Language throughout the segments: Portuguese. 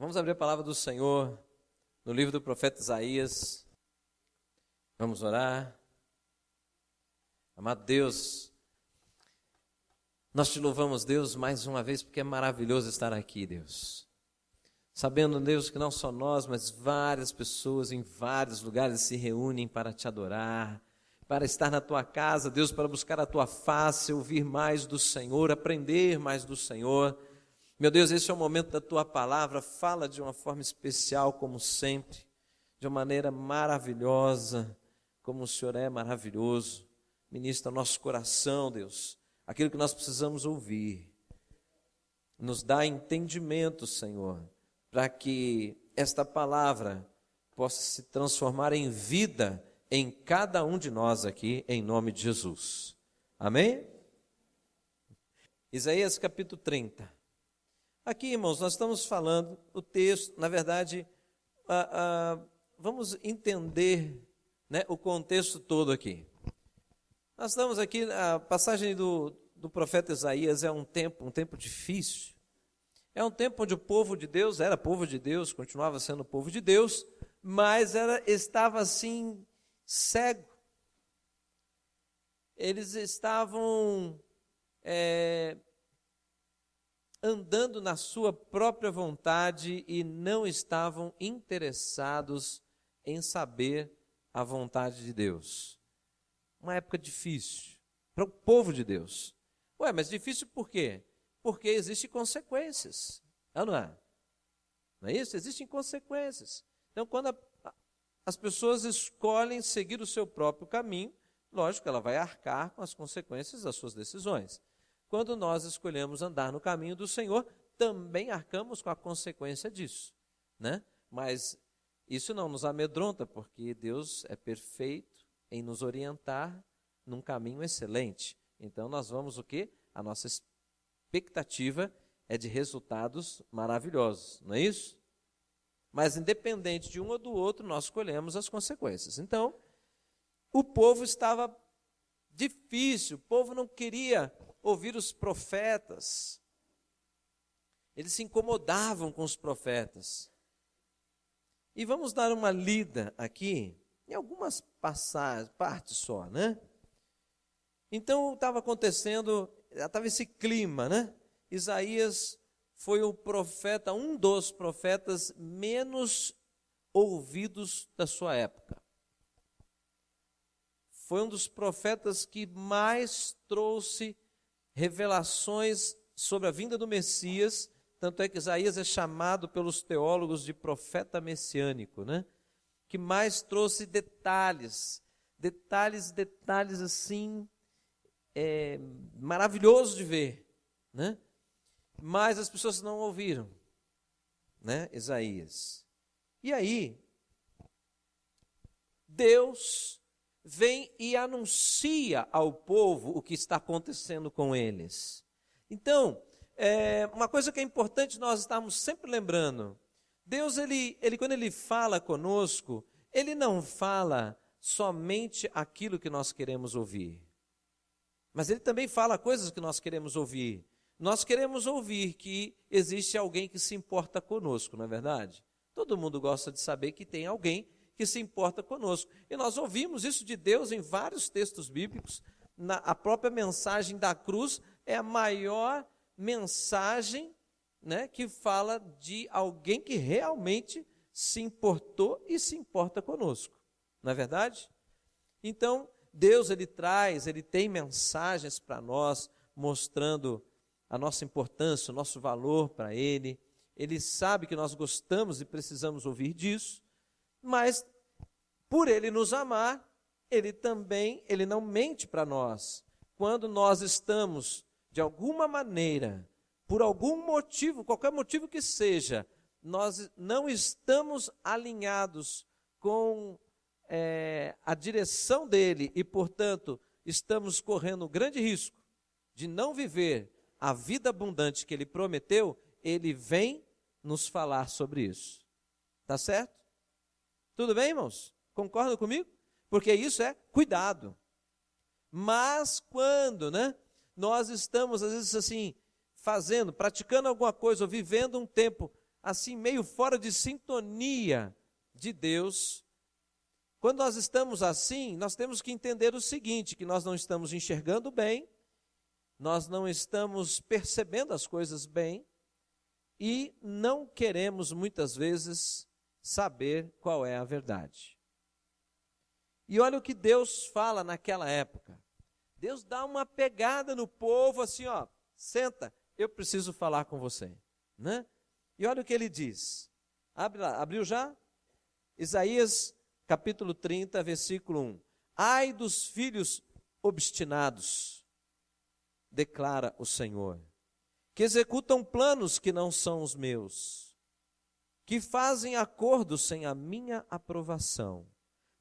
Vamos abrir a palavra do Senhor no livro do profeta Isaías. Vamos orar. Amado Deus, nós te louvamos, Deus, mais uma vez, porque é maravilhoso estar aqui, Deus. Sabendo, Deus, que não só nós, mas várias pessoas em vários lugares se reúnem para te adorar, para estar na tua casa, Deus, para buscar a tua face, ouvir mais do Senhor, aprender mais do Senhor. Meu Deus, esse é o momento da tua palavra, fala de uma forma especial, como sempre, de uma maneira maravilhosa, como o Senhor é maravilhoso. Ministra o nosso coração, Deus, aquilo que nós precisamos ouvir. Nos dá entendimento, Senhor, para que esta palavra possa se transformar em vida em cada um de nós aqui, em nome de Jesus. Amém? Isaías capítulo 30. Aqui, irmãos, nós estamos falando o texto, na verdade, vamos entender, né, o contexto todo aqui. Nós estamos aqui, a passagem do profeta Isaías é um tempo difícil. É um tempo onde o povo de Deus era povo de Deus, continuava sendo povo de Deus, mas estava assim, cego. Eles estavam andando na sua própria vontade e não estavam interessados em saber a vontade de Deus. Uma época difícil para o povo de Deus. Ué, mas difícil por quê? Porque existem consequências. Não é? Não é isso? Existem consequências. Então, quando as pessoas escolhem seguir o seu próprio caminho, lógico, ela vai arcar com as consequências das suas decisões. Quando nós escolhemos andar no caminho do Senhor, também arcamos com a consequência disso, né? Mas isso não nos amedronta, porque Deus é perfeito em nos orientar num caminho excelente. Então nós vamos o quê? A nossa expectativa é de resultados maravilhosos, não é isso? Mas independente de um ou do outro, nós escolhemos as consequências. Então, o povo estava difícil, o povo não queria ouvir os profetas. Eles se incomodavam com os profetas. E vamos dar uma lida aqui, em algumas partes só, né? Então, estava acontecendo, estava esse clima, né? Isaías foi o profeta, um dos profetas menos ouvidos da sua época. Foi um dos profetas que mais trouxe revelações sobre a vinda do Messias, tanto é que Isaías é chamado pelos teólogos de profeta messiânico, né? Que mais trouxe detalhes assim, maravilhoso de ver, né? Mas as pessoas não ouviram, né, Isaías. E aí, Deus vem e anuncia ao povo o que está acontecendo com eles. Então, uma coisa que é importante nós estarmos sempre lembrando, Deus, ele quando Ele fala conosco, Ele não fala somente aquilo que nós queremos ouvir, mas Ele também fala coisas que nós queremos ouvir. Nós queremos ouvir que existe alguém que se importa conosco, não é verdade? Todo mundo gosta de saber que tem alguém que se importa conosco. E nós ouvimos isso de Deus em vários textos bíblicos. A própria mensagem da cruz é a maior mensagem, né, que fala de alguém que realmente se importou e se importa conosco. Não é verdade? Então, Deus, Ele tem mensagens para nós, mostrando a nossa importância, o nosso valor para Ele. Ele sabe que nós gostamos e precisamos ouvir disso, mas por Ele nos amar, Ele não mente para nós. Quando nós estamos, de alguma maneira, por algum motivo, qualquer motivo que seja, nós não estamos alinhados com a direção dEle e, portanto, estamos correndo um grande risco de não viver a vida abundante que Ele prometeu, Ele vem nos falar sobre isso. Tá certo? Tudo bem, irmãos? Concordam comigo? Porque isso é cuidado. Mas quando, né, nós estamos, às vezes assim, praticando alguma coisa, ou vivendo um tempo assim meio fora de sintonia de Deus. Quando nós estamos assim, nós temos que entender o seguinte, que nós não estamos enxergando bem, nós não estamos percebendo as coisas bem e não queremos muitas vezes saber qual é a verdade. E olha o que Deus fala naquela época. Deus dá uma pegada no povo assim, ó, senta, eu preciso falar com você, né? E olha o que ele diz. Abre lá, abriu já? Isaías capítulo 30, versículo 1. Ai dos filhos obstinados, declara o Senhor, que executam planos que não são os meus, que fazem acordos sem a minha aprovação,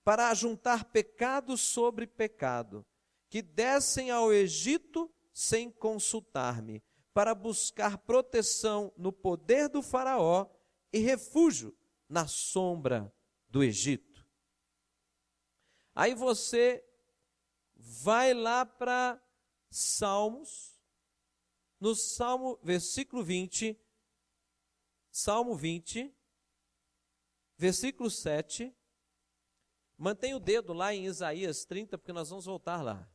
para ajuntar pecado sobre pecado, que descem ao Egito sem consultar-me, para buscar proteção no poder do faraó e refúgio na sombra do Egito. Aí você vai lá para Salmos, no Salmo, versículo 20, Salmo 20, versículo 7, mantenha o dedo lá em Isaías 30, porque nós vamos voltar lá.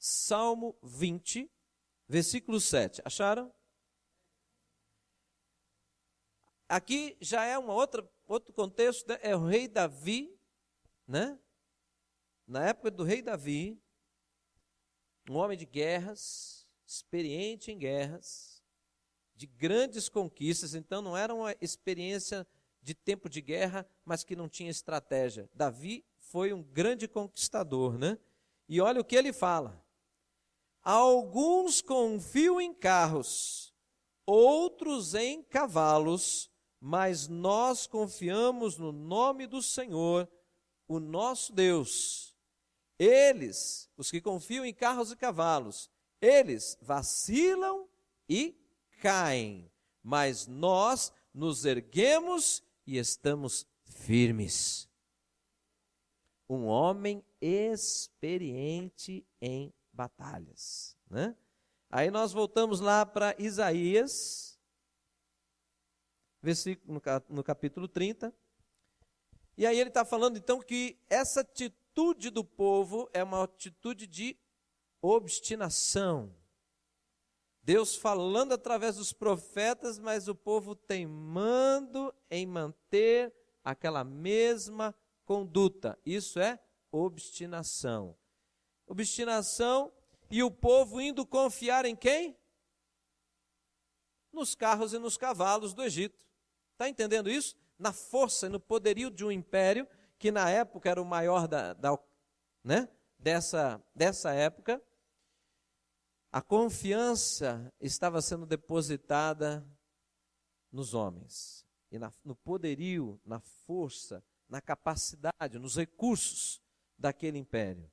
Salmo 20, versículo 7, acharam? Aqui já é outro contexto, né? É o rei Davi, né? Na época do rei Davi, um homem de guerras, experiente em guerras, de grandes conquistas, então não era uma experiência de tempo de guerra, mas que não tinha estratégia. Davi foi um grande conquistador, né? E olha o que ele fala. Alguns confiam em carros, outros em cavalos, mas nós confiamos no nome do Senhor, o nosso Deus. Eles, os que confiam em carros e cavalos, eles vacilam e caem, mas nós nos erguemos e estamos firmes. Um homem experiente em batalhas, né? Aí nós voltamos lá para Isaías, versículo, no capítulo 30, e aí ele está falando então que essa atitude do povo é uma atitude de obstinação. Deus falando através dos profetas, mas o povo teimando em manter aquela mesma conduta. Isso é obstinação. Obstinação e o povo indo confiar em quem? Nos carros e nos cavalos do Egito. Está entendendo isso? Na força e no poderio de um império, que na época era o maior né? dessa época. A confiança estava sendo depositada nos homens, e no poderio, na força, na capacidade, nos recursos daquele império.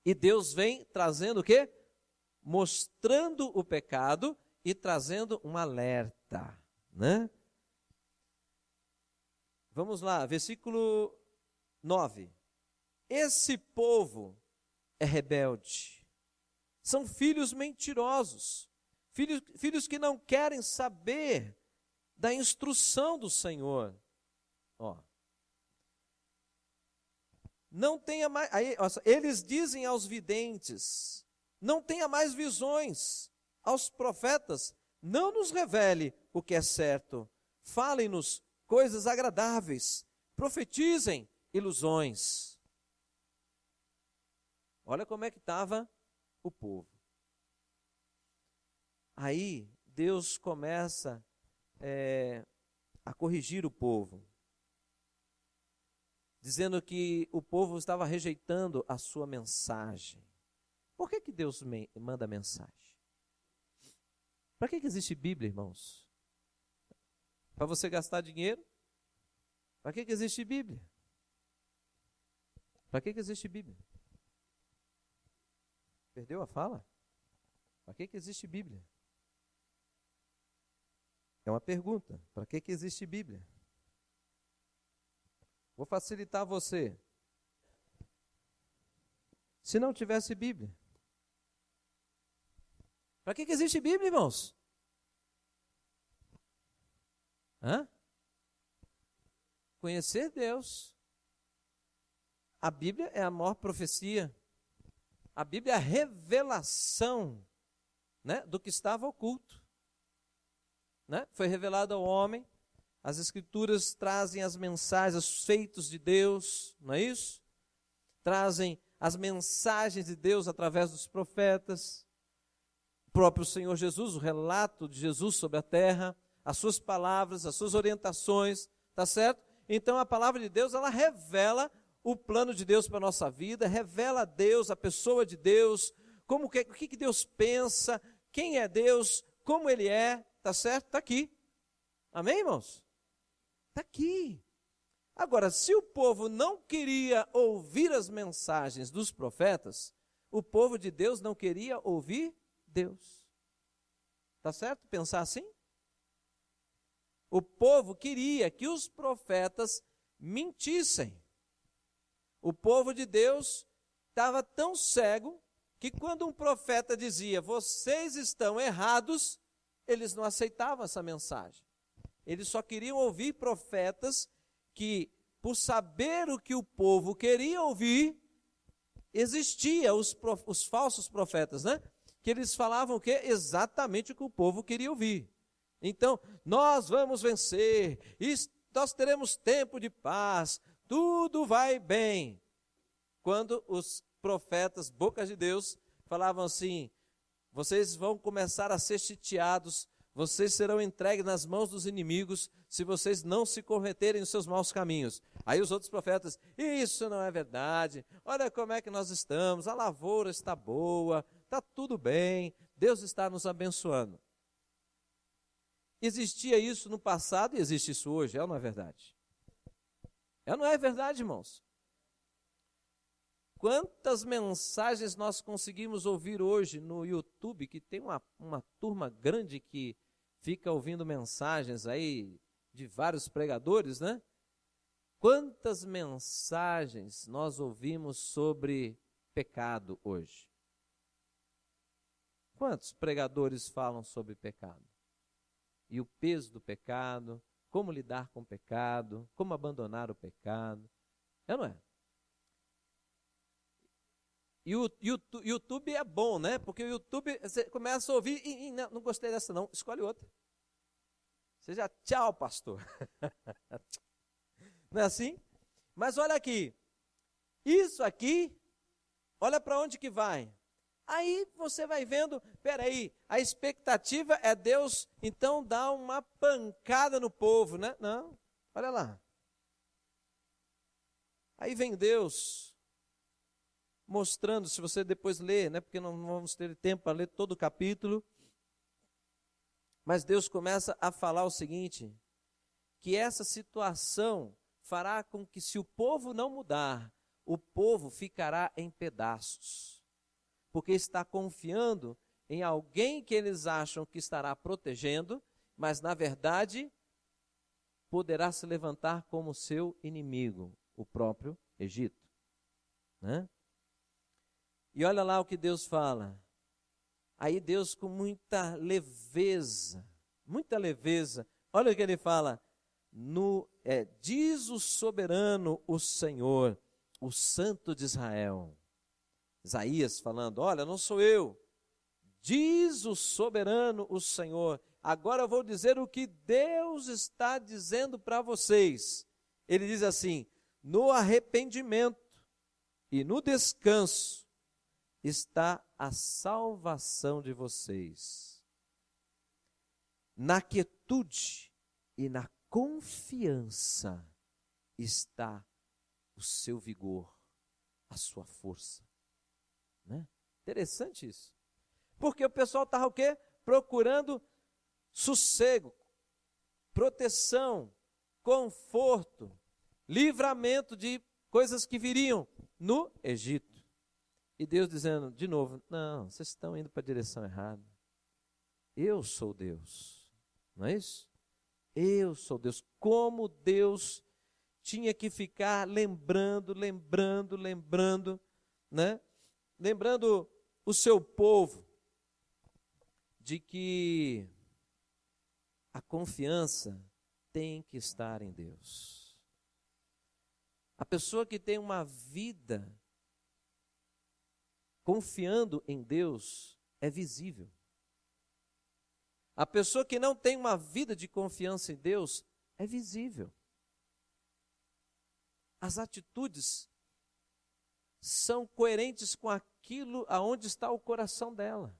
E Deus vem trazendo o quê? Mostrando o pecado e trazendo um alerta, né? Vamos lá, versículo 9. Esse povo é rebelde. São filhos mentirosos, filhos que não querem saber da instrução do Senhor. Ó. Não tenha mais, eles dizem aos videntes, não tenha mais visões. Aos profetas, não nos revele o que é certo. Falem-nos coisas agradáveis, profetizem ilusões. Olha como é que estava o povo. Aí Deus começa a corrigir o povo, dizendo que o povo estava rejeitando a sua mensagem. Por que Deus manda mensagem? Para que existe Bíblia, irmãos? Para você gastar dinheiro? Para que existe Bíblia? Para que existe Bíblia? Perdeu a fala? Para que existe Bíblia? É uma pergunta. Para que existe Bíblia? Vou facilitar você. Se não tivesse Bíblia, para que existe Bíblia, irmãos? Hã? Conhecer Deus. A Bíblia é a maior profecia. A Bíblia é a revelação, né, do que estava oculto. Né? Foi revelado ao homem. As Escrituras trazem as mensagens, os feitos de Deus, não é isso? Trazem as mensagens de Deus através dos profetas. O próprio Senhor Jesus, o relato de Jesus sobre a terra, as suas palavras, as suas orientações, tá certo? Então a palavra de Deus, ela revela o plano de Deus para a nossa vida, revela a Deus, a pessoa de Deus, o que Deus pensa, quem é Deus, como Ele é, tá certo? Está aqui. Amém, irmãos? Está aqui. Agora, se o povo não queria ouvir as mensagens dos profetas, o povo de Deus não queria ouvir Deus. Tá certo? Pensar assim? O povo queria que os profetas mentissem. O povo de Deus estava tão cego que quando um profeta dizia, vocês estão errados, eles não aceitavam essa mensagem. Eles só queriam ouvir profetas que, por saber o que o povo queria ouvir, existia os falsos profetas, né? Que eles falavam exatamente o que o povo queria ouvir. Então, nós vamos vencer, nós teremos tempo de paz, tudo vai bem. Quando os profetas, bocas de Deus, falavam assim, vocês vão começar a ser sitiados, vocês serão entregues nas mãos dos inimigos, se vocês não se converterem nos seus maus caminhos. Aí os outros profetas, isso não é verdade, olha como é que nós estamos, a lavoura está boa, está tudo bem, Deus está nos abençoando. Existia isso no passado e existe isso hoje, é ou não é verdade? É ou não é verdade, irmãos? Quantas mensagens nós conseguimos ouvir hoje no YouTube, que tem uma turma grande que fica ouvindo mensagens aí de vários pregadores, né? Quantas mensagens nós ouvimos sobre pecado hoje? Quantos pregadores falam sobre pecado? E o peso do pecado, como lidar com o pecado, como abandonar o pecado. É ou não é? E o YouTube é bom, né? Porque o YouTube, você começa a ouvir, não gostei dessa não, escolhe outra. Você já, tchau, pastor. Não é assim? Mas olha aqui, isso aqui, olha para onde que vai. Aí você vai vendo, peraí, a expectativa é Deus, então, dar uma pancada no povo, né? Não, olha lá. Aí vem Deus mostrando, se você depois ler, né? Porque não vamos ter tempo para ler todo o capítulo. Mas Deus começa a falar o seguinte, que essa situação fará com que, se o povo não mudar, o povo ficará em pedaços. Porque está confiando em alguém que eles acham que estará protegendo, mas na verdade poderá se levantar como seu inimigo, o próprio Egito. Né? E olha lá o que Deus fala. Aí Deus, com muita leveza, olha o que ele fala, diz o soberano, o Senhor, o Santo de Israel. Isaías falando, olha, não sou eu, diz o soberano, o Senhor. Agora eu vou dizer o que Deus está dizendo para vocês. Ele diz assim, no arrependimento e no descanso está a salvação de vocês. Na quietude e na confiança está o seu vigor, a sua força. Né? Interessante isso. Porque o pessoal estava o quê? Procurando sossego, proteção, conforto, livramento de coisas que viriam no Egito. E Deus dizendo de novo, não, vocês estão indo para a direção errada. Eu sou Deus. Não é isso? Eu sou Deus. Como Deus tinha que ficar lembrando, né? Lembrando o seu povo de que a confiança tem que estar em Deus. A pessoa que tem uma vida confiando em Deus é visível. A pessoa que não tem uma vida de confiança em Deus é visível. As atitudes são coerentes com aquilo aonde está o coração dela.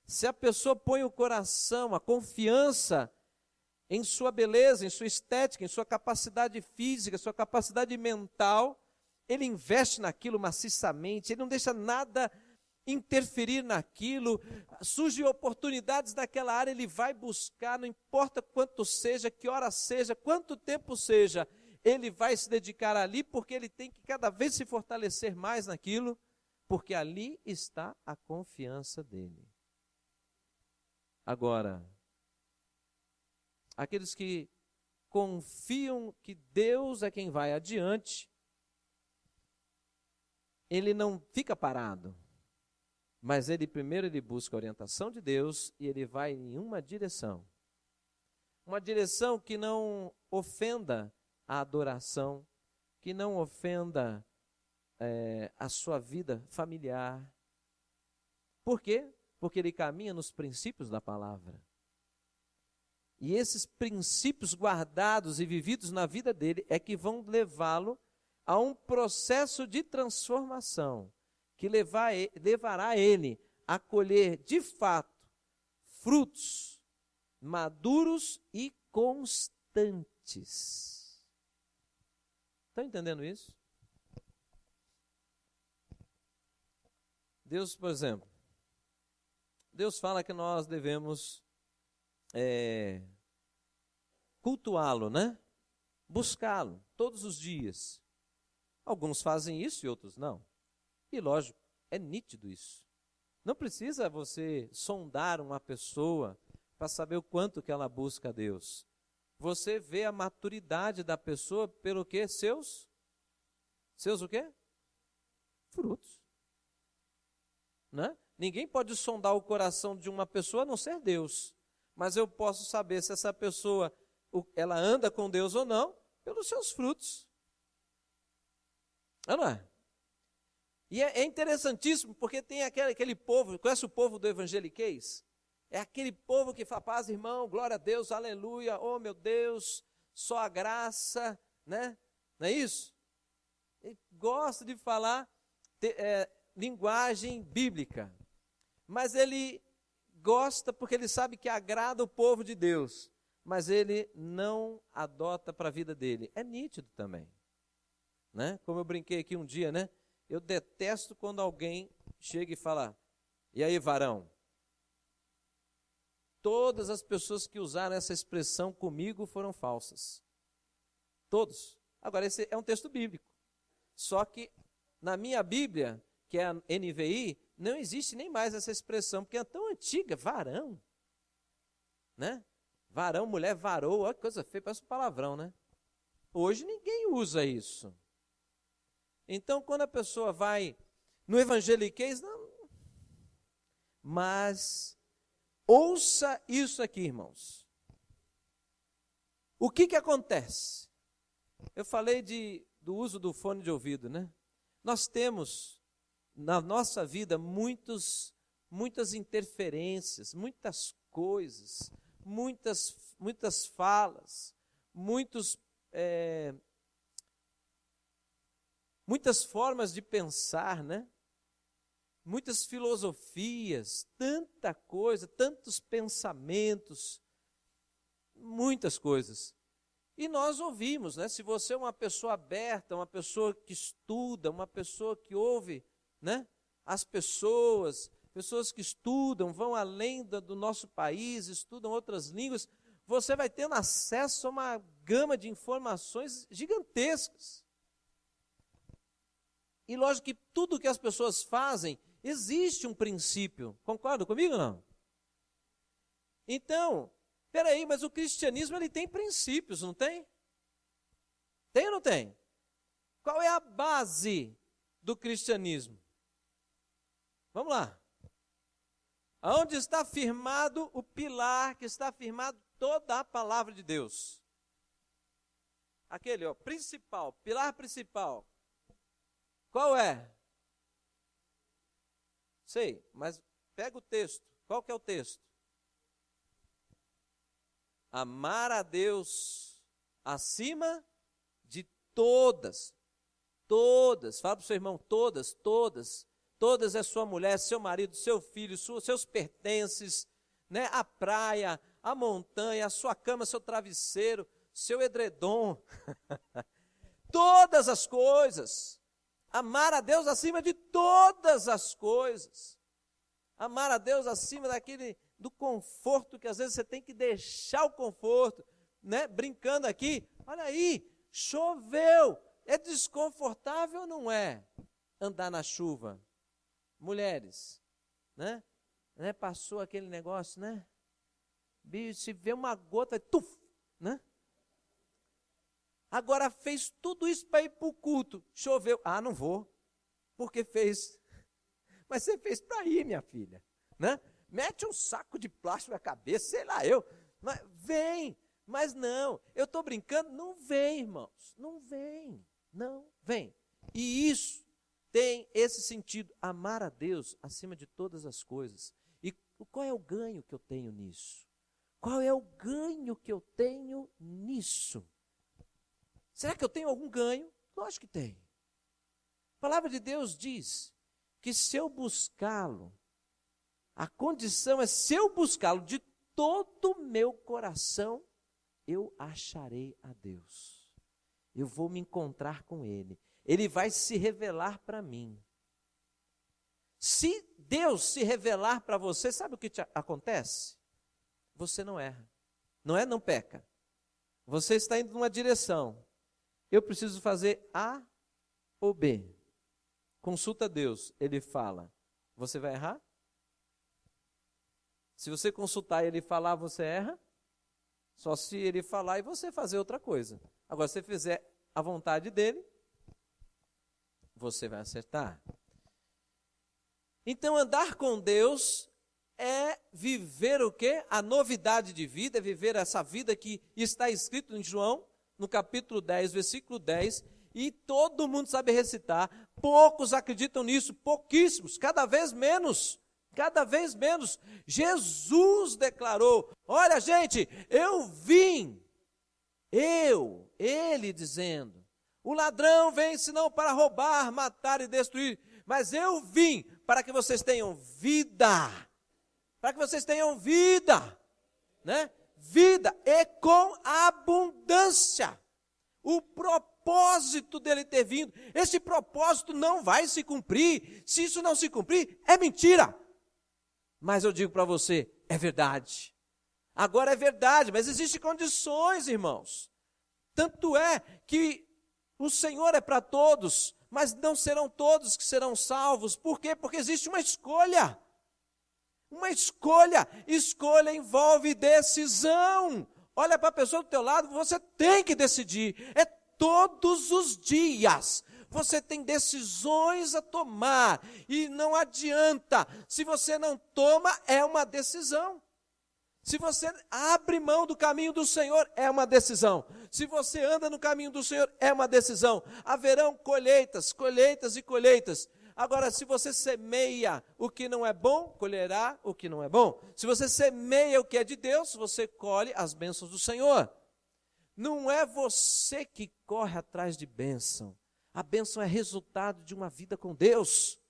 Se a pessoa põe o coração, a confiança em sua beleza, em sua estética, em sua capacidade física, sua capacidade mental, ele investe naquilo maciçamente, ele não deixa nada interferir naquilo, surgem oportunidades naquela área, ele vai buscar, não importa quanto seja, que hora seja, quanto tempo seja, ele vai se dedicar ali, porque ele tem que cada vez se fortalecer mais naquilo, porque ali está a confiança dele. Agora, aqueles que confiam que Deus é quem vai adiante, ele não fica parado, mas primeiro ele busca a orientação de Deus e ele vai em uma direção que não ofenda a adoração, que não ofenda a sua vida familiar. Por quê? Porque ele caminha nos princípios da palavra. E esses princípios guardados e vividos na vida dele é que vão levá-lo a um processo de transformação que levará ele a colher de fato frutos maduros e constantes. Estão entendendo isso? Deus, por exemplo, Deus fala que nós devemos cultuá-lo, né? Buscá-lo todos os dias. Alguns fazem isso e outros não. E lógico, é nítido isso. Não precisa você sondar uma pessoa para saber o quanto que ela busca a Deus. Você vê a maturidade da pessoa pelo quê? Seus o quê? Frutos. Né? Ninguém pode sondar o coração de uma pessoa a não ser Deus. Mas eu posso saber se essa pessoa, ela anda com Deus ou não, pelos seus frutos. Não é? E é interessantíssimo, porque tem aquele povo, conhece o povo do evangeliquez? É aquele povo que fala, paz, irmão, glória a Deus, aleluia, oh meu Deus, só a graça, né? Não é isso? Ele gosta de falar linguagem bíblica, mas ele gosta porque ele sabe que agrada o povo de Deus, mas ele não adota para a vida dele. É nítido também, né? Como eu brinquei aqui um dia, né? Eu detesto quando alguém chega e fala, e aí, varão? Todas as pessoas que usaram essa expressão comigo foram falsas. Todos. Agora, esse é um texto bíblico. Só que na minha Bíblia, que é a NVI, não existe nem mais essa expressão, porque é tão antiga, varão. Né? Varão, mulher, varou, olha que coisa feia, parece um palavrão, né? Hoje ninguém usa isso. Então, quando a pessoa vai no evangeliquez, não. Mas ouça isso aqui, irmãos. O que acontece? Eu falei do uso do fone de ouvido, né? Nós temos na nossa vida muitas interferências, muitas coisas, muitas falas, muitas formas de pensar, né? Muitas filosofias, tanta coisa, tantos pensamentos, muitas coisas. E nós ouvimos, né? Se você é uma pessoa aberta, uma pessoa que estuda, uma pessoa que ouve, né? As pessoas que estudam, vão além do nosso país, estudam outras línguas, você vai tendo acesso a uma gama de informações gigantescas. E lógico que tudo que as pessoas fazem, existe um princípio. Concorda comigo ou não? Então, peraí, mas o cristianismo ele tem princípios, não tem? Tem ou não tem? Qual é a base do cristianismo? Vamos lá. Aonde está firmado o pilar, que está firmado toda a palavra de Deus. Aquele, principal, pilar principal. Qual é? Sei, mas pega o texto. Qual que é o texto? Amar a Deus acima de todas. Todas. Fala para o seu irmão, todas. Todas é sua mulher, seu marido, seu filho, seus pertences, né? A praia, a montanha, a sua cama, seu travesseiro, seu edredom. Todas as coisas. Amar a Deus acima de todas as coisas. Amar a Deus acima do conforto, que às vezes você tem que deixar o conforto, né? Brincando aqui, olha aí, choveu, é desconfortável ou não é andar na chuva? Mulheres, né? Passou aquele negócio, né? Bicho, se vê uma gota, tuf, né? Agora fez tudo isso para ir para o culto, choveu, não vou, porque fez. Mas você fez para ir, minha filha, né? Mete um saco de plástico na cabeça, sei lá eu. Mas vem, mas não. Eu estou brincando, não vem, irmãos. Não vem. E isso tem esse sentido, amar a Deus acima de todas as coisas. E qual é o ganho que eu tenho nisso? Qual é o ganho que eu tenho nisso? Será que eu tenho algum ganho? Lógico que tem. A palavra de Deus diz que se eu buscá-lo, a condição é, se eu buscá-lo de todo o meu coração, eu acharei a Deus. Eu vou me encontrar com Ele. Ele vai se revelar para mim. Se Deus se revelar para você, sabe o que acontece? Você não erra. Não peca. Você está indo numa direção. Eu preciso fazer A ou B. Consulta Deus. Ele fala. Você vai errar? Se você consultar e ele falar, você erra? Só se ele falar e você fazer outra coisa. Agora, se você fizer a vontade dele, você vai acertar. Então, andar com Deus é viver o quê? A novidade de vida, é viver essa vida que está escrito em João, no capítulo 10, versículo 10, e todo mundo sabe recitar. Poucos acreditam nisso, pouquíssimos, cada vez menos. Jesus declarou, olha gente, ele dizendo, o ladrão vem senão para roubar, matar e destruir, mas eu vim para que vocês tenham vida, né? Vida e com abundância. O propósito dele ter vindo, esse propósito não vai se cumprir. Se isso não se cumprir, é mentira. Mas eu digo para você, é verdade. Agora é verdade, mas existem condições, irmãos. Tanto é que o Senhor é para todos, mas não serão todos que serão salvos. Por quê? Porque existe uma escolha. Escolha envolve decisão. Olha para a pessoa do teu lado, você tem que decidir. É todos os dias. Você tem decisões a tomar. E não adianta. Se você não toma, é uma decisão. Se você abre mão do caminho do Senhor, é uma decisão. Se você anda no caminho do Senhor, é uma decisão. Haverão colheitas e colheitas. Agora, se você semeia o que não é bom, colherá o que não é bom. Se você semeia o que é de Deus, você colhe as bênçãos do Senhor. Não é você que corre atrás de bênção. A bênção é resultado de uma vida com Deus.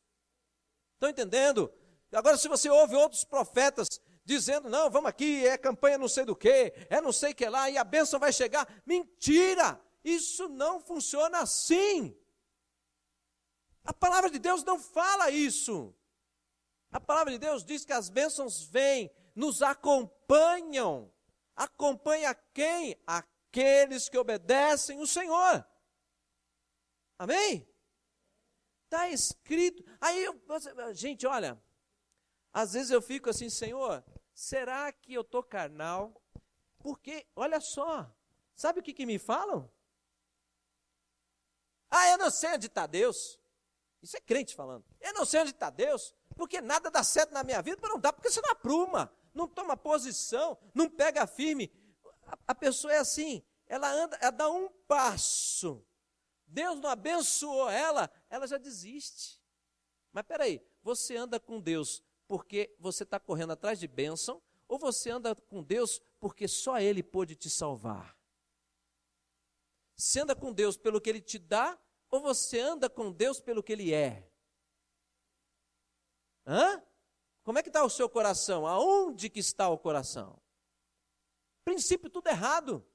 Estão entendendo? Agora, se você ouve outros profetas dizendo, não, vamos aqui, é campanha não sei do que, é não sei o que lá, e a bênção vai chegar. Mentira! Isso não funciona assim. A palavra de Deus não fala isso. A palavra de Deus diz que as bênçãos vêm, nos acompanham. Acompanha quem? Aqueles que obedecem o Senhor. Amém? Está escrito. Aí, gente, olha, às vezes eu fico assim, Senhor, será que eu estou carnal? Porque, olha só, sabe o que me falam? Eu não sei onde está Deus. Isso é crente falando. Eu não sei onde está Deus, porque nada dá certo na minha vida, mas não dá porque você não apruma. não toma posição, não pega firme. A pessoa é assim, ela dá um passo, Deus não abençoou ela já desiste. Mas peraí, você anda com Deus porque você está correndo atrás de bênção, ou você anda com Deus porque só Ele pôde te salvar? Você anda com Deus pelo que Ele te dá, ou você anda com Deus pelo que Ele é? Como é que está o seu coração? Aonde que está o coração? Princípio tudo errado.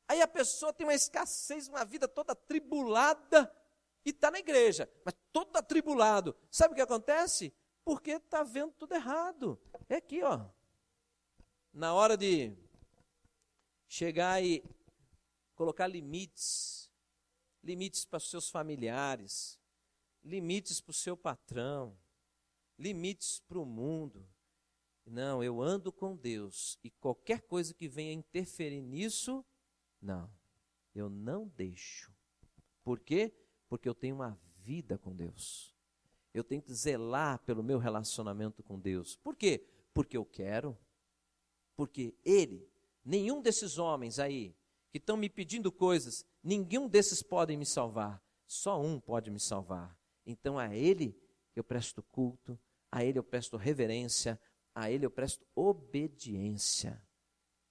Aí a pessoa tem uma escassez, uma vida toda atribulada, e está na igreja, mas todo atribulado. Sabe o que acontece? Porque está vendo tudo errado. É aqui, ó. Na hora de chegar e colocar limites para os seus familiares, limites para o seu patrão, limites para o mundo. Não, eu ando com Deus, e qualquer coisa que venha interferir nisso, não, eu não deixo. Por quê? Porque eu tenho uma vida com Deus. Eu tenho que zelar pelo meu relacionamento com Deus. Por quê? Porque eu quero. Porque nenhum desses homens aí, que estão me pedindo coisas, nenhum desses podem me salvar. Só um pode me salvar. Então a Ele eu presto culto, a Ele eu presto reverência, a Ele eu presto obediência.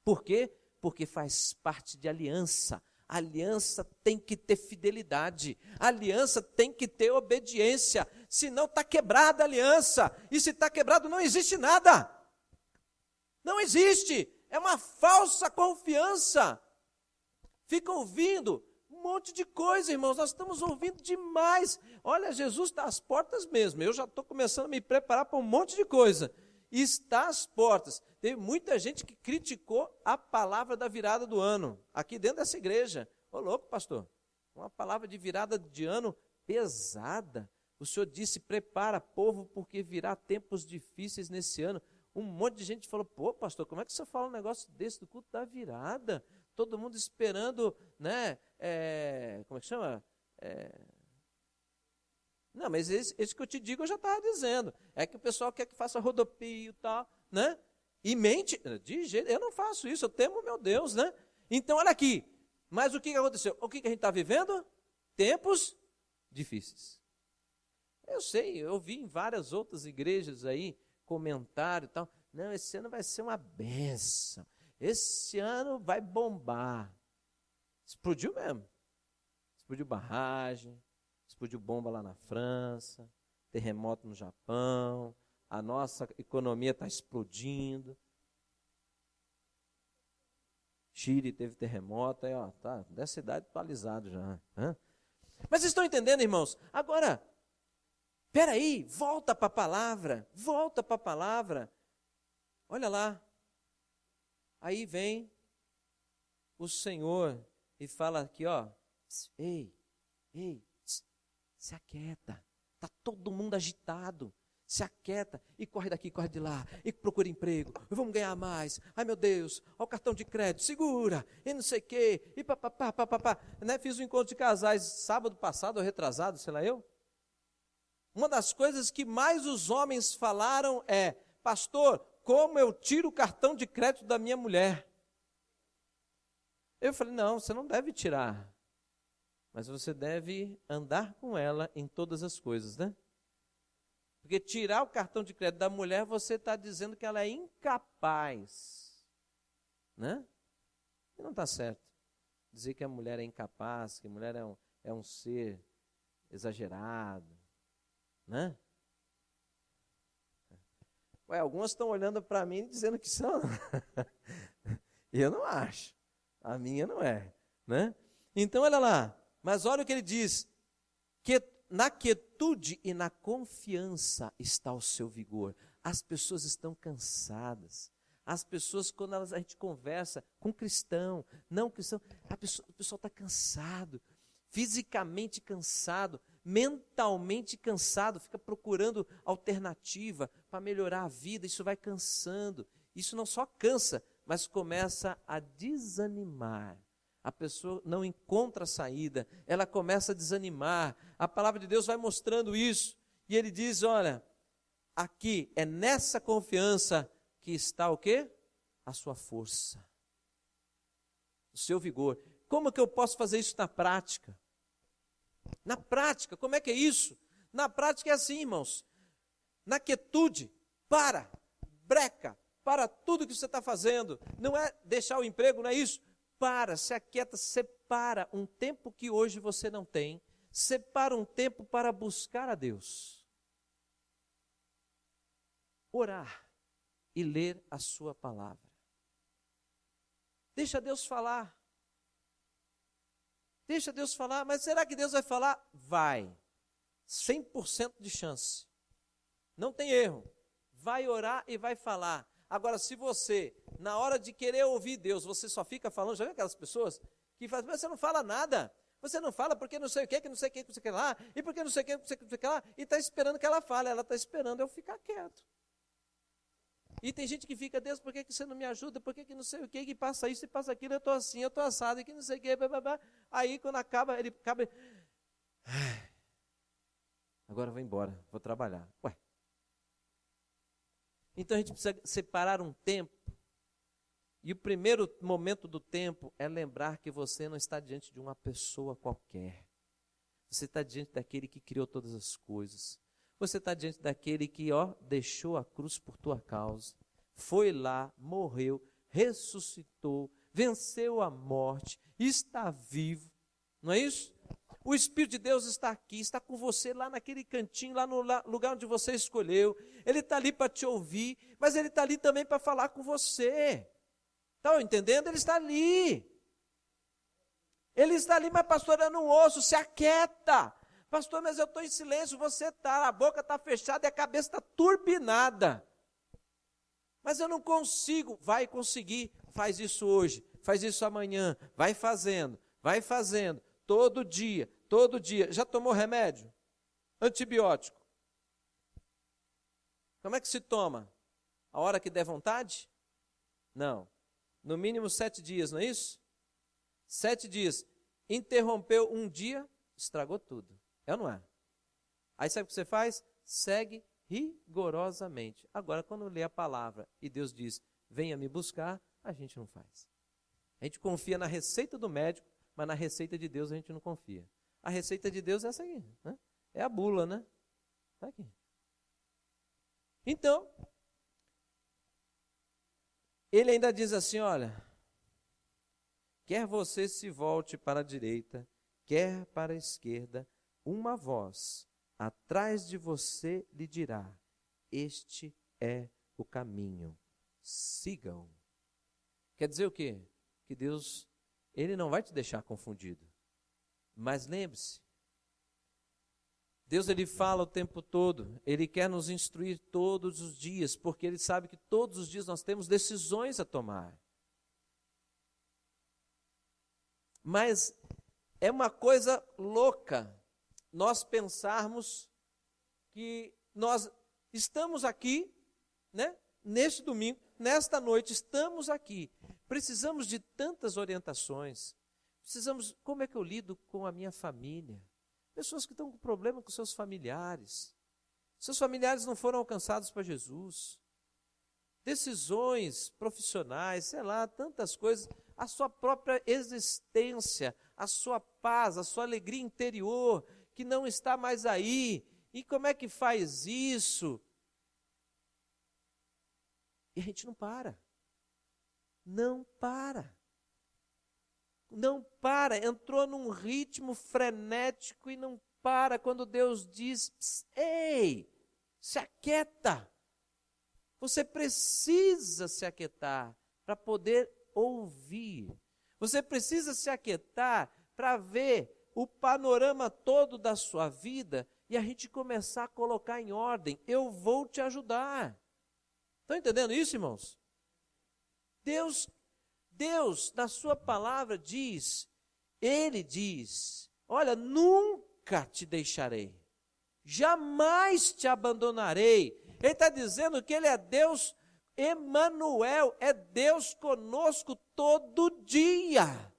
Por quê? Porque faz parte de aliança. A aliança tem que ter fidelidade, a aliança tem que ter obediência, senão está quebrada a aliança, e se está quebrado não existe nada, não existe, é uma falsa confiança. Fica ouvindo um monte de coisa, irmãos, nós estamos ouvindo demais. Olha, Jesus está às portas mesmo, eu já estou começando a me preparar para um monte de coisa, e está às portas. Teve muita gente que criticou a palavra da virada do ano, aqui dentro dessa igreja. Ô louco, pastor, uma palavra de virada de ano pesada. O Senhor disse, prepara povo, porque virá tempos difíceis nesse ano. Um monte de gente falou, pô pastor, como é que você fala um negócio desse do culto da virada? Todo mundo esperando, né, como é que chama? Não, mas esse que eu te digo eu já estava dizendo. É que o pessoal quer que faça rodopio e tal, né? E mente, de jeito, eu não faço isso, eu temo meu Deus, né? Então, olha aqui, mas o que aconteceu? O que a gente está vivendo? Tempos difíceis. Eu sei, eu vi em várias outras igrejas aí, comentário e tal, não, esse ano vai ser uma bênção, esse ano vai bombar. Explodiu mesmo, explodiu barragem, explodiu bomba lá na França, terremoto no Japão, a nossa economia está explodindo. Chile teve terremoto, aí ó, tá, dessa idade atualizado já. Mas vocês estão entendendo, irmãos? Agora, peraí, volta para a palavra, olha lá, aí vem o Senhor e fala aqui, ó, ei, se aquieta, está todo mundo agitado, se aquieta e corre daqui, corre de lá, e procura emprego, vamos ganhar mais, ai meu Deus, olha o cartão de crédito, segura, e não sei o quê, e papapá, né? Fiz um encontro de casais sábado passado, ou retrasado, sei lá eu. Uma das coisas que mais os homens falaram é, pastor, como eu tiro o cartão de crédito da minha mulher? Eu falei, não, você não deve tirar, mas você deve andar com ela em todas as coisas, né? Porque tirar o cartão de crédito da mulher, você está dizendo que ela é incapaz, né? E não está certo. Dizer que a mulher é incapaz, que a mulher é um ser exagerado, né? Ué, algumas estão olhando para mim e dizendo que são. Eu não acho. A minha não é, né? Então, olha lá. Mas olha o que ele diz. Que na quietude e na confiança está o seu vigor. As pessoas estão cansadas. As pessoas, quando a gente conversa com cristão, não cristão, o pessoal está cansado, fisicamente cansado, mentalmente cansado, fica procurando alternativa para melhorar a vida, isso vai cansando. Isso não só cansa, mas começa a desanimar. A pessoa não encontra saída, ela começa a desanimar. A palavra de Deus vai mostrando isso. E ele diz, olha, aqui é nessa confiança que está o quê? A sua força, o seu vigor. Como que eu posso fazer isso na prática? Na prática, como é que é isso? Na prática é assim, irmãos. Na quietude, breca, para tudo que você está fazendo. Não é deixar o emprego, não é isso. Se aquieta, separa um tempo que hoje você não tem. Separa um tempo para buscar a Deus. Orar e ler a sua palavra. Deixa Deus falar. Deixa Deus falar. Mas será que Deus vai falar? Vai. 100% de chance. Não tem erro. Vai orar e vai falar. Agora, se você, na hora de querer ouvir Deus, você só fica falando, já viu aquelas pessoas que fazem, mas você não fala nada. Você não fala porque não sei o que não sei o que não sei o que lá, e porque não sei o que não sei o que lá, e está esperando que ela fale. Ela está esperando eu ficar quieto. E tem gente que fica, Deus, por que você não me ajuda? Por que não sei o que passa isso e passa aquilo? Eu estou assim, eu estou assado, e que não sei o que, blá, blá, blá. Aí quando acaba, ele acaba, agora eu vou embora, vou trabalhar. Ué. Então a gente precisa separar um tempo. E o primeiro momento do tempo é lembrar que você não está diante de uma pessoa qualquer. Você está diante daquele que criou todas as coisas. Você está diante daquele que, deixou a cruz por tua causa. Foi lá, morreu, ressuscitou, venceu a morte, está vivo. Não é isso? O Espírito de Deus está aqui, está com você lá naquele cantinho, lá no lugar onde você escolheu. Ele está ali para te ouvir, mas ele está ali também para falar com você. Estão entendendo? Ele está ali. Ele está ali, mas pastor, eu não ouço, se aquieta. Pastor, mas eu estou em silêncio, você está, a boca está fechada e a cabeça está turbinada. Mas eu não consigo. Vai conseguir, faz isso hoje, faz isso amanhã, vai fazendo, todo dia. Já tomou remédio? Antibiótico? Como é que se toma? A hora que der vontade? Não. No mínimo 7 dias, não é isso? 7 dias. Interrompeu um dia, estragou tudo. É ou não é? Aí sabe o que você faz? Segue rigorosamente. Agora, quando lê a palavra e Deus diz, venha me buscar, a gente não faz. A gente confia na receita do médico, mas na receita de Deus a gente não confia. A receita de Deus é essa aqui, né? É a bula, né? Está aqui. Então, ele ainda diz assim, olha, quer você se volte para a direita, quer para a esquerda, uma voz atrás de você lhe dirá, este é o caminho, sigam. Quer dizer o quê? Que Deus, Ele não vai te deixar confundido. Mas lembre-se, Deus ele fala o tempo todo, Ele quer nos instruir todos os dias, porque Ele sabe que todos os dias nós temos decisões a tomar. Mas é uma coisa louca nós pensarmos que nós estamos aqui, né? Neste domingo, nesta noite, estamos aqui. Precisamos de tantas orientações. Como é que eu lido com a minha família? Pessoas que estão com problema com seus familiares. Seus familiares não foram alcançados para Jesus. Decisões profissionais, sei lá, tantas coisas. A sua própria existência, a sua paz, a sua alegria interior, que não está mais aí. E como é que faz isso? E a gente não para. Não para. Não para. Entrou num ritmo frenético e não para. Quando Deus diz, ei, se aquieta. Você precisa se aquietar para poder ouvir. Você precisa se aquietar para ver o panorama todo da sua vida e a gente começar a colocar em ordem. Eu vou te ajudar. Estão entendendo isso, irmãos? Deus, na sua palavra Ele diz, olha, nunca te deixarei, jamais te abandonarei. Ele está dizendo que Ele é Deus, Emanuel, é Deus conosco todo dia.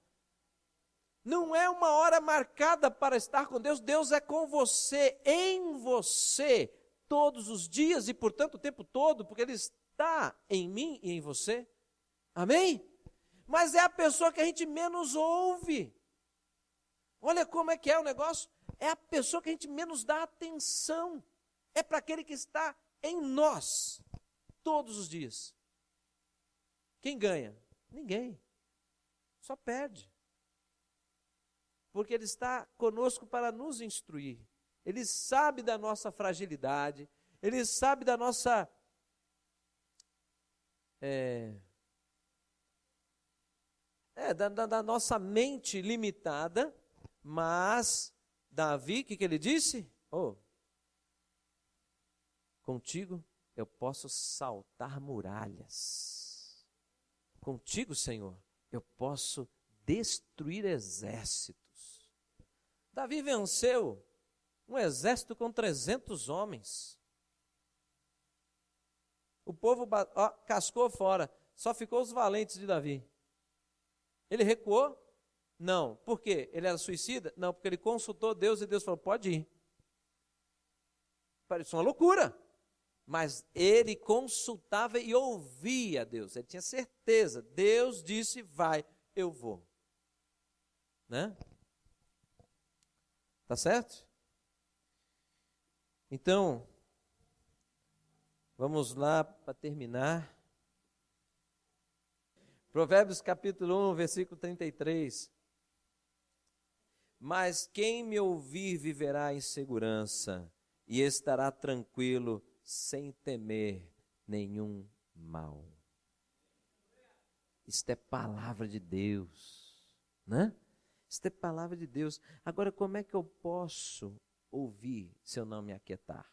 Não é uma hora marcada para estar com Deus, Deus é com você, em você, todos os dias e, portanto, o tempo todo, porque Ele está em mim e em você. Amém? Mas é a pessoa que a gente menos ouve. Olha como é que é o negócio. É a pessoa que a gente menos dá atenção. É para aquele que está em nós, todos os dias. Quem ganha? Ninguém. Só perde. Porque Ele está conosco para nos instruir. Ele sabe da nossa fragilidade. Ele sabe da nossa... da nossa mente limitada. Mas Davi, o que ele disse? Contigo eu posso saltar muralhas. Contigo, Senhor, eu posso destruir exércitos. Davi venceu um exército com 300 homens. O povo cascou fora, só ficou os valentes de Davi. Ele recuou? Não. Por quê? Ele era suicida? Não, porque ele consultou Deus e Deus falou, pode ir. Parece uma loucura. Mas ele consultava e ouvia Deus. Ele tinha certeza. Deus disse, vai, eu vou. Né? Tá certo? Então, vamos lá para terminar. Provérbios capítulo 1, versículo 33. Mas quem me ouvir viverá em segurança e estará tranquilo, sem temer nenhum mal. Isto é palavra de Deus, né? Isto é palavra de Deus. Agora, como é que eu posso ouvir se eu não me aquietar?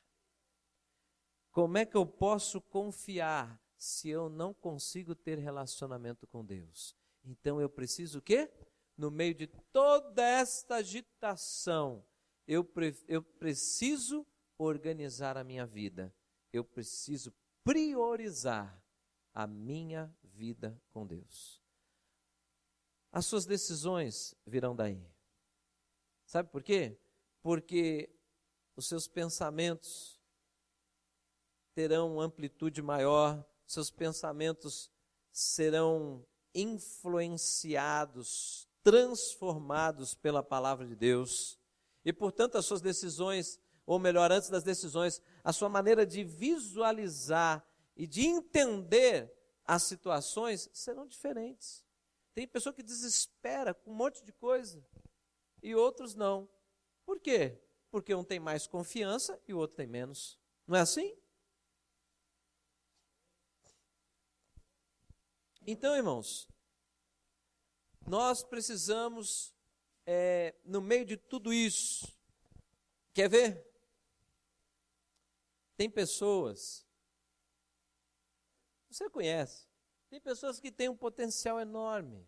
Como é que eu posso confiar se eu não consigo ter relacionamento com Deus? Então eu preciso o quê? No meio de toda esta agitação, eu preciso organizar a minha vida. Eu preciso priorizar a minha vida com Deus. As suas decisões virão daí. Sabe por quê? Porque os seus pensamentos terão amplitude maior, seus pensamentos serão influenciados, transformados pela palavra de Deus. E, portanto, as suas decisões, ou melhor, antes das decisões, a sua maneira de visualizar e de entender as situações serão diferentes. Tem pessoa que desespera com um monte de coisa e outros não. Por quê? Porque um tem mais confiança e o outro tem menos. Não é assim? Então, irmãos, nós precisamos, no meio de tudo isso, quer ver? Tem pessoas, você conhece, tem pessoas que têm um potencial enorme.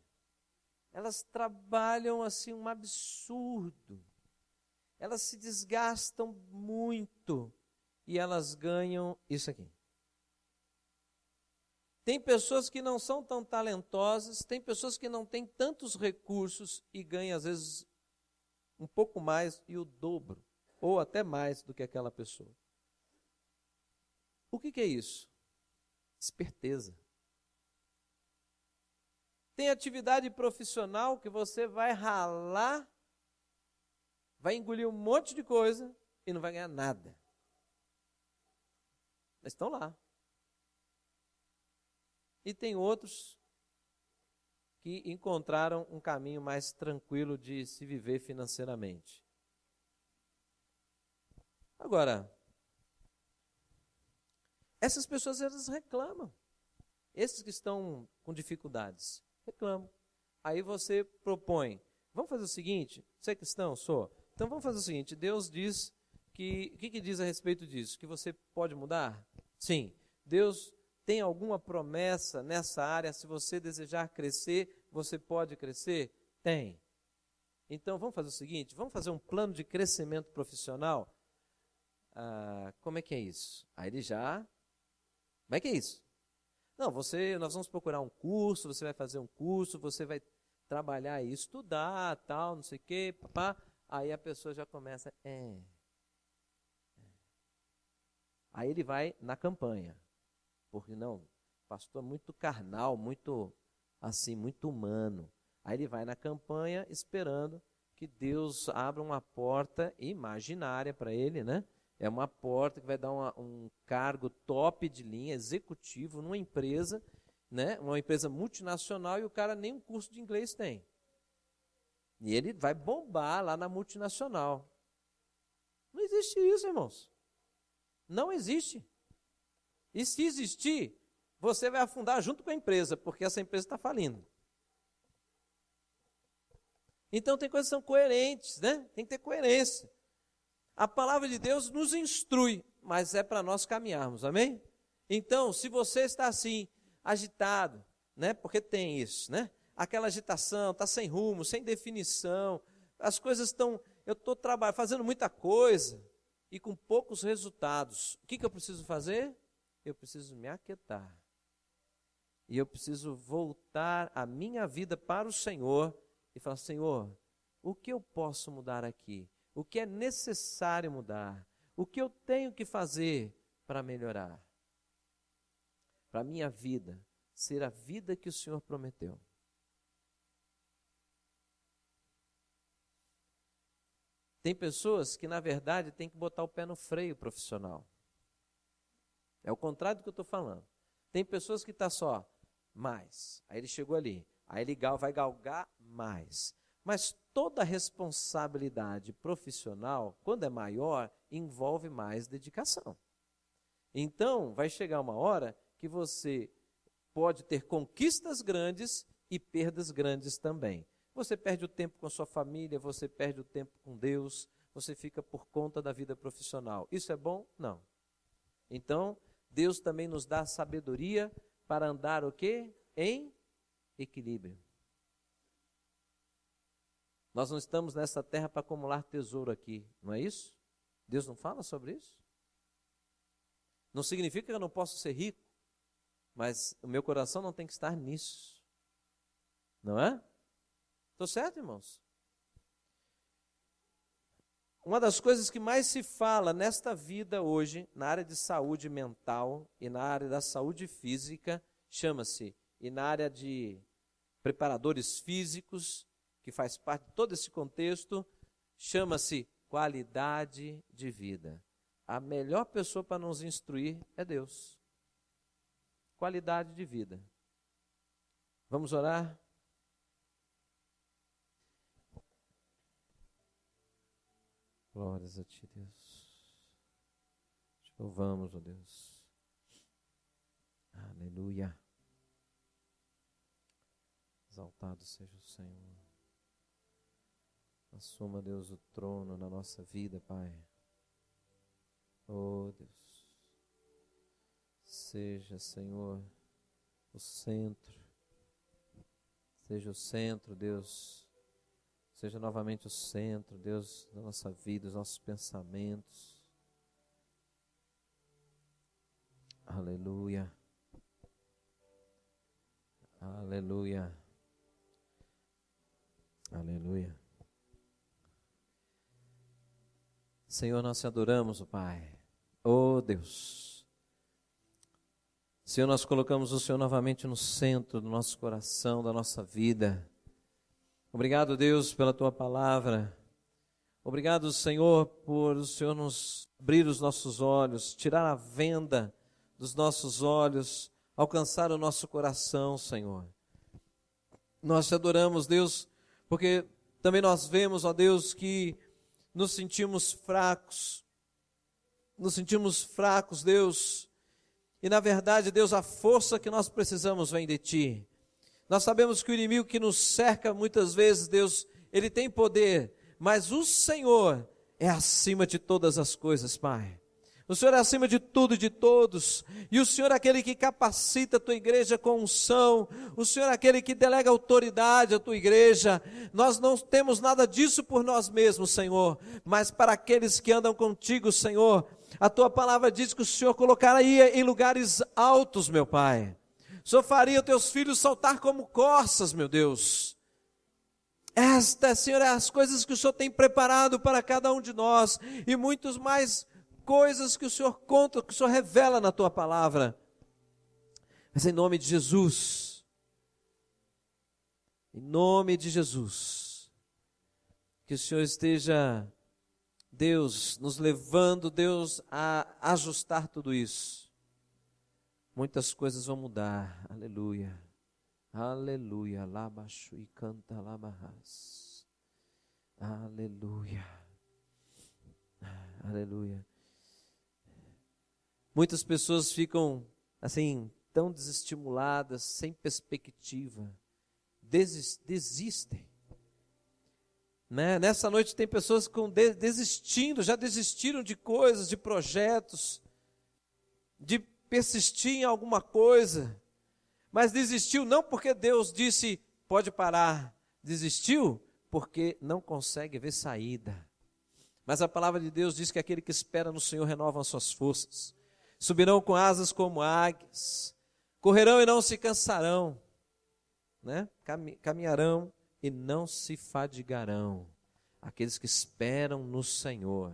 Elas trabalham assim um absurdo. Elas se desgastam muito e elas ganham isso aqui. Tem pessoas que não são tão talentosas, tem pessoas que não têm tantos recursos e ganham às vezes um pouco mais e o dobro, ou até mais do que aquela pessoa. O que é isso? Esperteza. Tem atividade profissional que você vai ralar, vai engolir um monte de coisa e não vai ganhar nada. Mas estão lá. E tem outros que encontraram um caminho mais tranquilo de se viver financeiramente. Agora, essas pessoas, elas reclamam. Esses que estão com dificuldades, reclamam. Aí você propõe, vamos fazer o seguinte, você é cristão? Sou. Então vamos fazer o seguinte, Deus diz que, o que diz a respeito disso? Que você pode mudar? Sim. Deus tem alguma promessa nessa área? Se você desejar crescer, você pode crescer? Tem. Então vamos fazer o seguinte, vamos fazer um plano de crescimento profissional? Como é que é isso? Aí ele já... Como é que é isso? Não, nós vamos procurar um curso, você vai fazer um curso, você vai trabalhar e estudar, tal, não sei o quê, papá. Aí a pessoa já começa, Aí ele vai na campanha. Porque não, o pastor é muito carnal, muito assim, muito humano. Aí ele vai na campanha esperando que Deus abra uma porta imaginária para ele, né? É uma porta que vai dar um cargo top de linha, executivo, numa empresa, né? Uma empresa multinacional, e o cara nem um curso de inglês tem. E ele vai bombar lá na multinacional. Não existe isso, irmãos. Não existe. E se existir, você vai afundar junto com a empresa, porque essa empresa está falindo. Então tem coisas que são coerentes, né? Tem que ter coerência. A palavra de Deus nos instrui, mas é para nós caminharmos, amém? Então, se você está assim, agitado, né? Porque tem isso, né? Aquela agitação, está sem rumo, sem definição, as coisas estão, eu estou trabalhando, fazendo muita coisa e com poucos resultados. O que eu preciso fazer? Eu preciso me aquietar. E eu preciso voltar a minha vida para o Senhor e falar: Senhor, o que eu posso mudar aqui? O que é necessário mudar? O que eu tenho que fazer para melhorar? Para a minha vida ser a vida que o Senhor prometeu. Tem pessoas que, na verdade, têm que botar o pé no freio profissional. É o contrário do que eu estou falando. Tem pessoas que estão só mais. Aí ele chegou ali. Aí ele vai galgar mais. Mas toda responsabilidade profissional, quando é maior, envolve mais dedicação. Então, vai chegar uma hora que você pode ter conquistas grandes e perdas grandes também. Você perde o tempo com a sua família, você perde o tempo com Deus, você fica por conta da vida profissional. Isso é bom? Não. Então, Deus também nos dá sabedoria para andar o quê? Em equilíbrio. Nós não estamos nessa terra para acumular tesouro aqui, não é isso? Deus não fala sobre isso? Não significa que eu não posso ser rico, mas o meu coração não tem que estar nisso. Não é? Estou certo, irmãos? Uma das coisas que mais se fala nesta vida hoje, na área de saúde mental e na área da saúde física, chama-se, e na área de preparadores físicos, que faz parte de todo esse contexto, chama-se qualidade de vida. A melhor pessoa para nos instruir é Deus. Qualidade de vida. Vamos orar? Glórias a Ti, Deus. Te louvamos, ó Deus. Aleluia. Exaltado seja o Senhor. Assuma, Deus, o trono na nossa vida, Pai. Oh, Deus. Seja, Senhor, o centro. Seja o centro, Deus. Seja novamente o centro, Deus, da nossa vida, dos nossos pensamentos. Aleluia. Aleluia. Aleluia. Senhor, nós te adoramos, Pai. Oh, Deus. Senhor, nós colocamos o Senhor novamente no centro do nosso coração, da nossa vida. Obrigado, Deus, pela Tua palavra. Obrigado, Senhor, por o Senhor nos abrir os nossos olhos, tirar a venda dos nossos olhos, alcançar o nosso coração, Senhor. Nós te adoramos, Deus, porque também nós vemos, ó Deus, que nos sentimos fracos, Deus, e na verdade, Deus, a força que nós precisamos vem de Ti. Nós sabemos que o inimigo que nos cerca muitas vezes, Deus, ele tem poder, mas o Senhor é acima de todas as coisas, Pai. O Senhor é acima de tudo e de todos, e o Senhor é aquele que capacita a Tua igreja com unção, o Senhor é aquele que delega autoridade à Tua igreja. Nós não temos nada disso por nós mesmos, Senhor, mas para aqueles que andam contigo, Senhor, a Tua palavra diz que o Senhor colocaria em lugares altos, meu Pai. O Senhor faria os Teus filhos saltar como corças, meu Deus. Esta, Senhor, é as coisas que o Senhor tem preparado para cada um de nós, e muitos mais coisas que o Senhor conta, que o Senhor revela na tua palavra. Mas em nome de Jesus, em nome de Jesus, que o Senhor esteja, Deus, nos levando, Deus, a ajustar tudo isso. Muitas coisas vão mudar, aleluia, aleluia, labaxu e canta labarras, aleluia, aleluia. Muitas pessoas ficam assim, tão desestimuladas, sem perspectiva, desistem. Né? Nessa noite tem pessoas desistindo, já desistiram de coisas, de projetos, de persistir em alguma coisa, mas desistiu não porque Deus disse pode parar, desistiu porque não consegue ver saída. Mas a palavra de Deus diz que aquele que espera no Senhor renova as suas forças, subirão com asas como águias, correrão e não se cansarão, né? Caminharão e não se fadigarão. Aqueles que esperam no Senhor,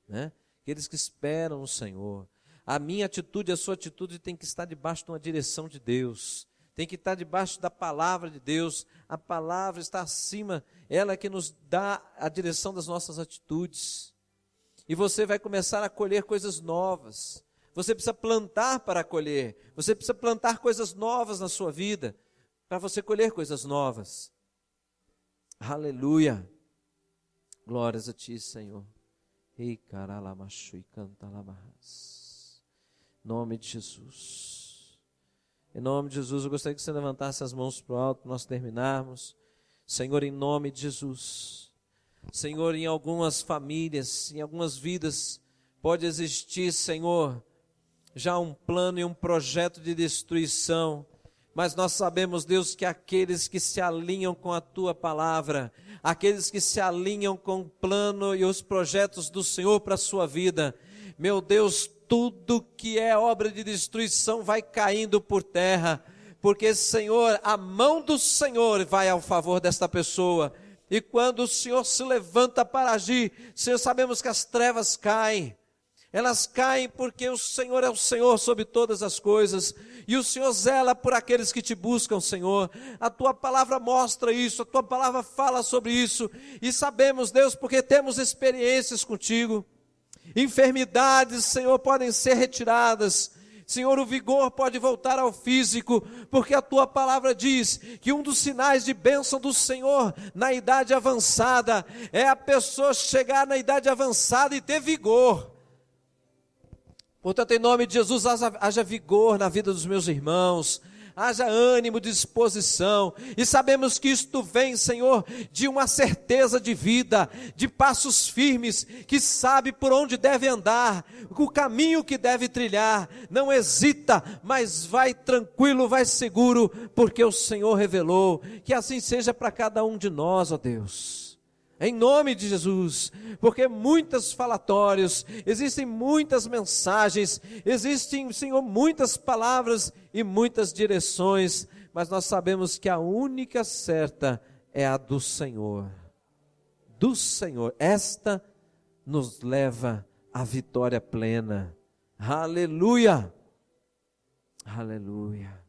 né? Aqueles que esperam no Senhor. A minha atitude, a sua atitude tem que estar debaixo de uma direção de Deus, tem que estar debaixo da palavra de Deus. A palavra está acima, ela é que nos dá a direção das nossas atitudes. E você vai começar a colher coisas novas. Você precisa plantar para colher. Você precisa plantar coisas novas na sua vida, para você colher coisas novas. Aleluia. Glórias a ti, Senhor. Ei, caralamachu e canta labarras. Em nome de Jesus. Em nome de Jesus, eu gostaria que você levantasse as mãos para o alto, para nós terminarmos. Senhor, em nome de Jesus. Senhor, em algumas famílias, em algumas vidas, pode existir, Senhor, já um plano e um projeto de destruição, mas nós sabemos, Deus, que aqueles que se alinham com a tua palavra, aqueles que se alinham com o plano e os projetos do Senhor para a sua vida, meu Deus, tudo que é obra de destruição vai caindo por terra, porque, Senhor, a mão do Senhor vai ao favor desta pessoa, e quando o Senhor se levanta para agir, Senhor, sabemos que as trevas caem. Elas caem porque o Senhor é o Senhor sobre todas as coisas, e o Senhor zela por aqueles que te buscam, Senhor. A tua palavra mostra isso, a tua palavra fala sobre isso, e sabemos, Deus, porque temos experiências contigo. Enfermidades, Senhor, podem ser retiradas. Senhor, o vigor pode voltar ao físico, porque a tua palavra diz que um dos sinais de bênção do Senhor na idade avançada é a pessoa chegar na idade avançada e ter vigor. Portanto, em nome de Jesus, haja vigor na vida dos meus irmãos, haja ânimo, disposição, e sabemos que isto vem, Senhor, de uma certeza de vida, de passos firmes, que sabe por onde deve andar, o caminho que deve trilhar, não hesita, mas vai tranquilo, vai seguro, porque o Senhor revelou. Que assim seja para cada um de nós, ó Deus. Em nome de Jesus, porque muitos falatórios, existem muitas mensagens, existem, Senhor, muitas palavras e muitas direções, mas nós sabemos que a única certa é a do Senhor. Do Senhor, esta nos leva à vitória plena. Aleluia! Aleluia!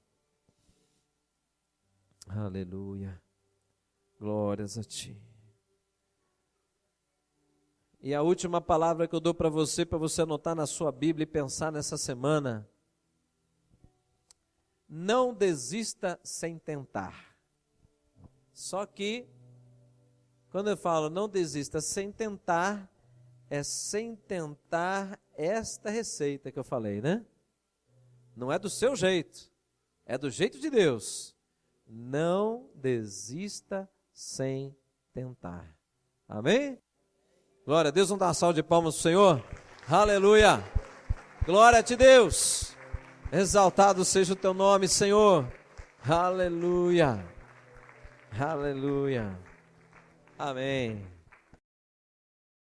Aleluia! Glórias a ti. E a última palavra que eu dou para você anotar na sua Bíblia e pensar nessa semana: não desista sem tentar. Só que, quando eu falo não desista sem tentar, é sem tentar esta receita que eu falei, né? Não é do seu jeito, é do jeito de Deus. Não desista sem tentar. Amém? Glória a Deus, vamos dar uma salva de palmas para o Senhor. Aleluia. Glória a ti, Deus. Exaltado seja o teu nome, Senhor. Aleluia. Aleluia. Amém.